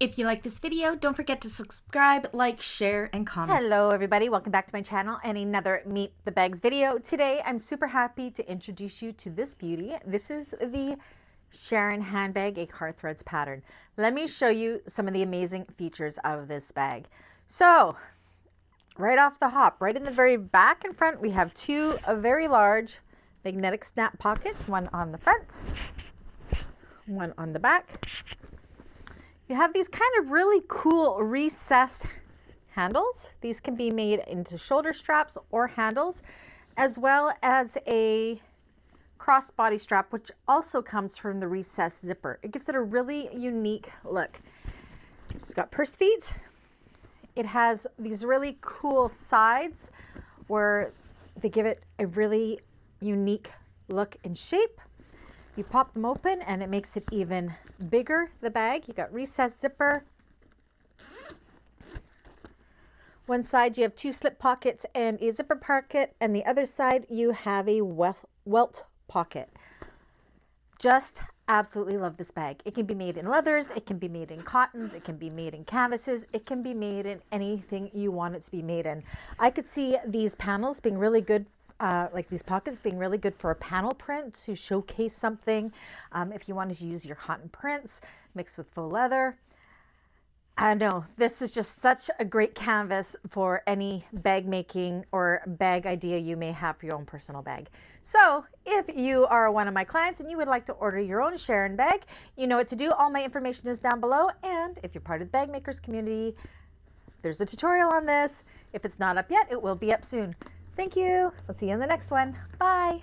If you like this video, don't forget to subscribe, like, share, and comment. Hello everybody, welcome back to my channel and another Meet the Bags video. Today I'm super happy to introduce you to this beauty. This is the Charyn Handbag, a car threads pattern. Let me show you some of the amazing features of this bag. So, right off the hop, right in the very back and front, we have two very large magnetic snap pockets, one on the front, one on the back. You have these kind of really cool recessed handles. These can be made into shoulder straps or handles, as well as a crossbody strap, which also comes from the recessed zipper. It gives it a really unique look. It's got purse feet. It has these really cool sides where they give it a really unique look and shape. You pop them open and it makes it even bigger, the bag. You got recessed zipper. One side you have two slip pockets and a zipper pocket, and the other side you have a welt pocket. Just absolutely love this bag. It can be made in leathers, it can be made in cottons, it can be made in canvases, it can be made in anything you want it to be made in. I could see these panels being really good, like these pockets being really good for a panel print to showcase something. If you wanted to use your cotton prints mixed with faux leather. I know this is just such a great canvas for any bag making or bag idea you may have for your own personal bag. So if you are one of my clients and you would like to order your own Charyn bag, you know what to do. All my information is down below. And if you're part of the bag makers community, there's a tutorial on this. If it's not up yet, it will be up soon. Thank you. I'll see you in the next one. Bye.